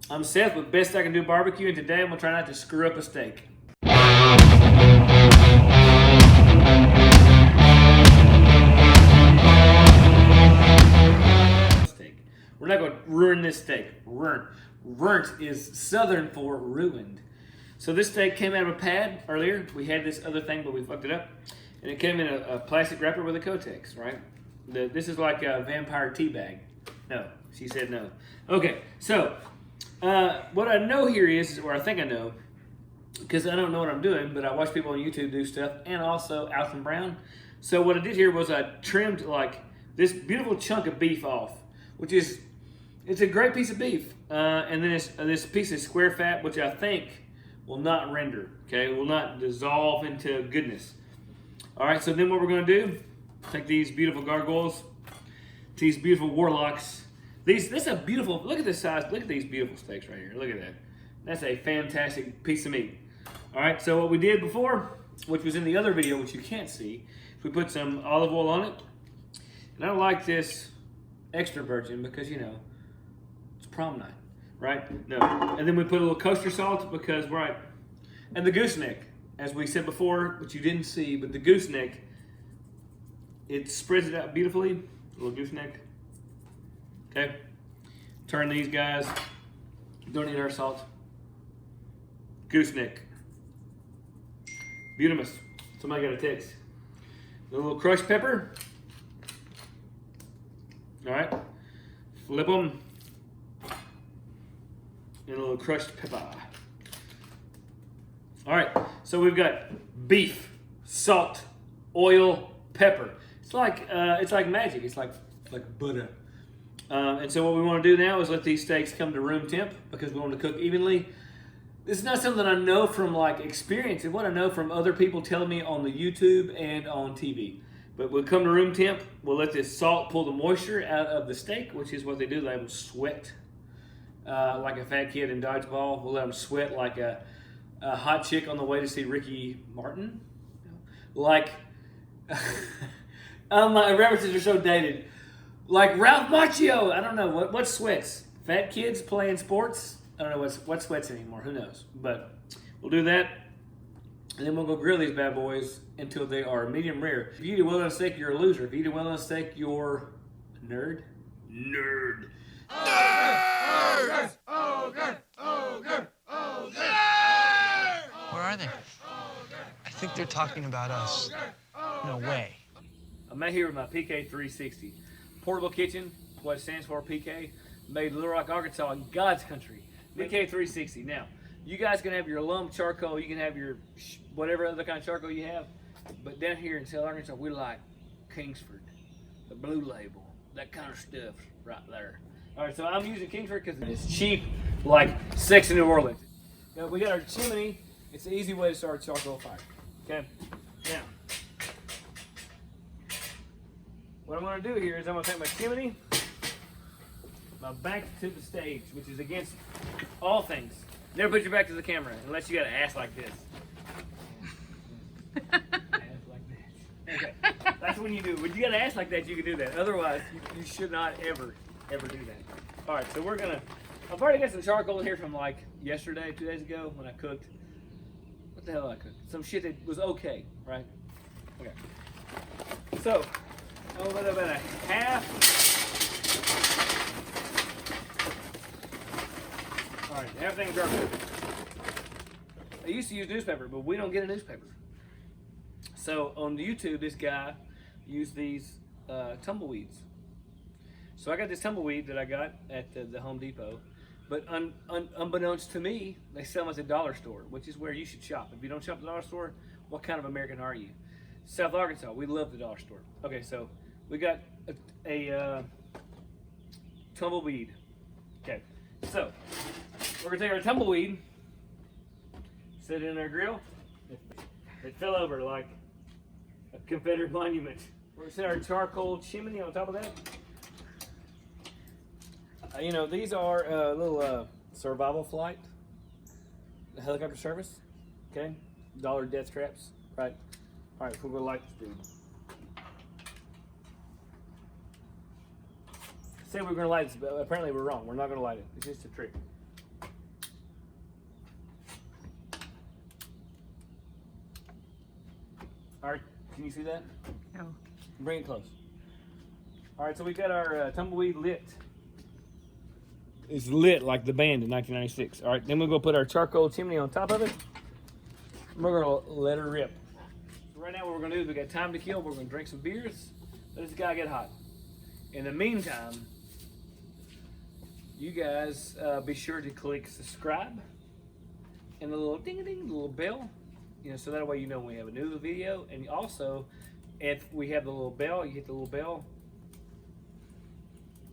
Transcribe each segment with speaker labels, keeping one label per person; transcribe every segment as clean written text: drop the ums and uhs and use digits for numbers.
Speaker 1: I'm Seth with Best I Can Do Barbecue, and today I'm going to try not to screw up a steak. We're not going to ruin this steak. Runt is Southern for ruined. So this steak came out of a pad earlier. We had this other thing, but we fucked it up. And it came in a plastic wrapper with a Kotex, right? This is like a vampire tea bag. No, she said no. Okay, so what I know here is, or I think I know, because I don't know what I'm doing, but I watch people on YouTube do stuff, and also Alton Brown. So what I did here was I trimmed like this beautiful chunk of beef off, which is, it's a great piece of beef. And then it's this piece of square fat, which I think will not render, okay? It will not dissolve into goodness. All right, so then what we're gonna do, take these beautiful gargoyles, these beautiful warlocks. This a beautiful, look at this size, look at these beautiful steaks right here, look at that. That's a fantastic piece of meat. All right, so what we did before, which was in the other video, which you can't see, we put some olive oil on it. And I like this extra virgin because, you know, it's prom night, right? No, and then we put a little kosher salt because, right, and the gooseneck, as we said before, which you didn't see, but the gooseneck, it spreads it out beautifully, a little gooseneck. Okay, turn these guys, don't need our salt. Gooseneck. Beautimous. Somebody got a text. A little crushed pepper. All right, flip them. And a little crushed pepper. All right, so we've got beef, salt, oil, pepper. It's like magic. It's like butter. And so what we want to do now is let these steaks come to room temp because we want to cook evenly. This is not something I know from like experience. It's what I know from other people telling me on the YouTube and on TV. But we'll come to room temp. We'll let this salt pull the moisture out of the steak, which is what they do. They let them sweat like a fat kid in dodgeball. We'll let them sweat like a hot chick on the way to see Ricky Martin. Like, my references are so dated. Like Ralph Macchio, I don't know what sweats. Fat kids playing sports. I don't know what sweats anymore. Who knows? But we'll do that, and then we'll go grill these bad boys until they are medium rare. If you eat a well-done steak, you're a loser. If you eat a well-done steak, you're a nerd. Nerd.
Speaker 2: Nerd. Where are they? I think they're talking about us. No way.
Speaker 1: I'm out here with my PK 360. Portable kitchen, what it stands for, PK, made in Little Rock, Arkansas, in God's country. PK 360. Now, you guys can have your lump charcoal, you can have your whatever other kind of charcoal you have, but down here in South Arkansas, we like Kingsford, the Blue Label, that kind of stuff right there. All right, so I'm using Kingsford because it's cheap, like Sex in New Orleans. Now, we got our chimney. It's an easy way to start a charcoal fire. Okay, now, what I'm going to do here is I'm going to take my chimney, my back to the stage, which is against all things. Never put your back to the camera unless you got an ass like this. Ass like this. Okay, that's when you do. When you got an ass like that, you can do that. Otherwise, you should not ever do that. All right, so we're gonna. I've already got some charcoal in here from like yesterday, 2 days ago when I cooked. What the hell did I cook? Some shit that was okay, right? Okay. So. About a half. All right, everything's charcoal. I used to use newspaper, but we don't get a newspaper. So on YouTube, this guy used these tumbleweeds. So I got this tumbleweed that I got at the Home Depot, but unbeknownst to me, they sell them at the dollar store, which is where you should shop. If you don't shop at the dollar store, what kind of American are you? South Arkansas, we love the dollar store. Okay, so we got a tumbleweed. Okay, so we're gonna take our tumbleweed, set it in our grill. It fell over like a Confederate monument. We're gonna set our charcoal chimney on top of that. You know, these are a little survival flight, helicopter service. Okay, dollar death traps, right? All right, we're gonna light this dude. Say we're gonna light this, but apparently we're wrong. We're not gonna light it. It's just a trick. All right, can you see that?
Speaker 3: No.
Speaker 1: Bring it close. All right, so we got our tumbleweed lit. It's lit like the band in 1996. All right, then we're gonna put our charcoal chimney on top of it. We're gonna let her rip. So right now what we're gonna do is we got time to kill. We're gonna drink some beers. Let this guy get hot. In the meantime, you guys be sure to click subscribe and the little ding-a-ding, the little bell. You know, so that way you know when we have a new video. And also, if we have the little bell, you hit the little bell.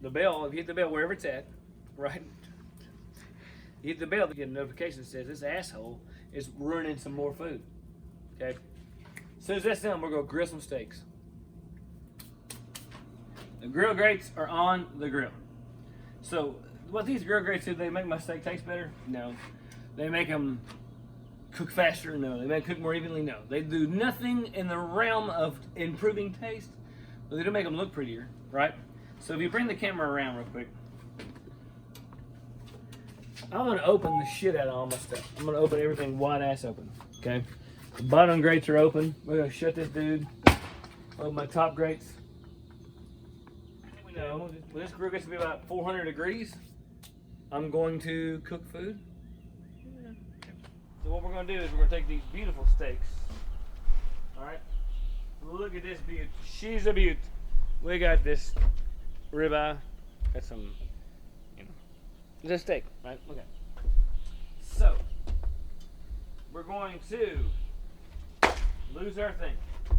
Speaker 1: The bell, if you hit the bell wherever it's at, right? You hit the bell to get a notification that says this asshole is ruining some more food. Okay? As soon as that's done, we're gonna grill some steaks. The grill grates are on the grill. So what these grill grates do, they make my steak taste better? No. They make them cook faster? No. They make them cook more evenly? No. They do nothing in the realm of improving taste, but they do make them look prettier, right? So if you bring the camera around real quick, I'm gonna open the shit out of all my stuff. I'm gonna open everything wide ass open, okay? The bottom grates are open. We're gonna shut this dude. Open my top grates. We know when this grill gets to be about 400 degrees, I'm going to cook food. So what we're gonna do is we're gonna take these beautiful steaks. All right, look at this beaut. She's a beaut. We got this ribeye. Got some, you know, it's a steak, right? Okay. So we're going to lose our thing. You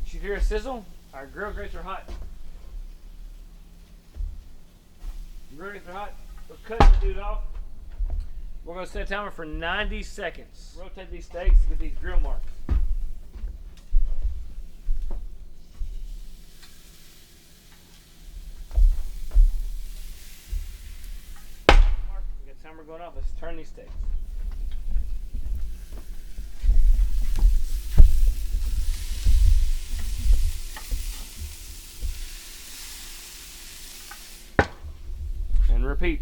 Speaker 1: should hear a sizzle. Our grill grates are hot. Grill grates are hot. We're cutting the dude off. We're going to set a timer for 90 seconds. Rotate these steaks, get these grill marks. We got timer going off. Let's turn these steaks. And repeat.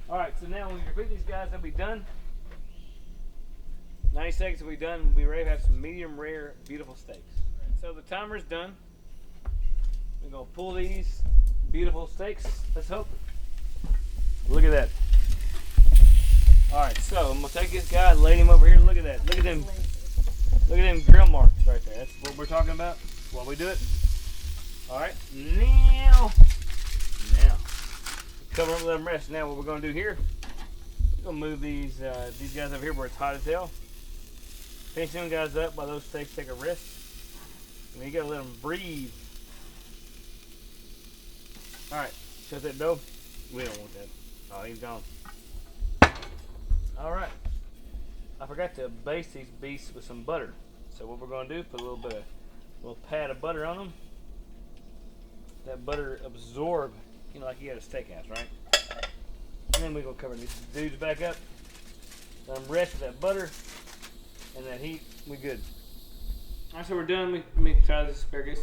Speaker 1: All right, so now when we repeat these guys, they'll be done. 90 seconds will be done. We'll be ready to have some medium rare, beautiful steaks. So the timer's done. We're gonna pull these beautiful steaks. Let's hope. Look at that. All right, so I'm gonna take this guy, lay him over here. Look at that. Look at them. Look at them grill marks right there. That's what we're talking about. That's why we do it. All right, now. Cover them, let them rest. Now what we're going to do here, we're going to move these guys over here where it's hot as hell. Pinch them guys up while those steaks take a rest. And you got to let them breathe. All right, shut that door. We don't want that. Oh, he's gone. All right. I forgot to baste these beasts with some butter. So what we're going to do, put a little pat of butter on them. That butter absorb. You know, like you got a steakhouse, right? And then we're going to cover these dudes back up. Let them rest with that butter and that heat. We good. All right, so we're done. Let me try this asparagus.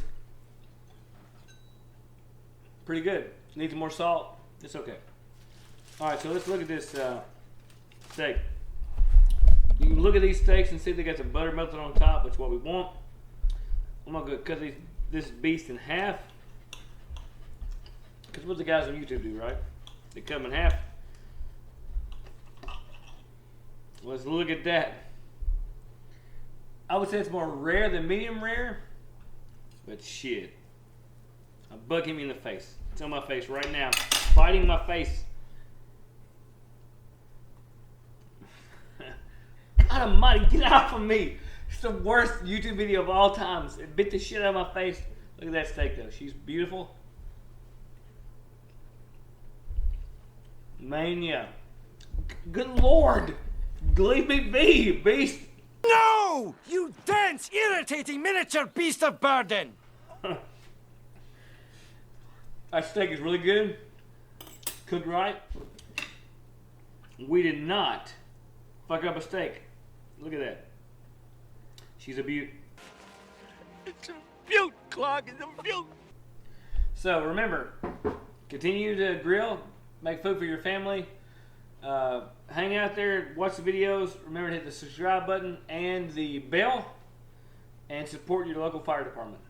Speaker 1: Pretty good. Needs more salt. It's okay. All right, so let's look at this steak. You can look at these steaks and see they got some butter melted on top, which is what we want. I'm going to cut this beast in half. Because what the guys on YouTube do, right? They cut them in half. Let's look at that. I would say it's more rare than medium rare. But shit. I'm bugging me in the face. It's on my face right now. Biting my face. God almighty, get off of me. It's the worst YouTube video of all times. It bit the shit out of my face. Look at that steak though. She's beautiful. Mania. Good Lord. Leave me be, beast.
Speaker 4: No! You dense, irritating miniature beast of burden!
Speaker 1: That steak is really good. Cooked right. We did not fuck up a steak. Look at that. She's a beaut.
Speaker 4: It's a beaut, Clog. It's a beaut.
Speaker 1: So remember, continue to grill. Make food for your family. Hang out there, watch the videos. Remember to hit the subscribe button and the bell. and support your local fire department.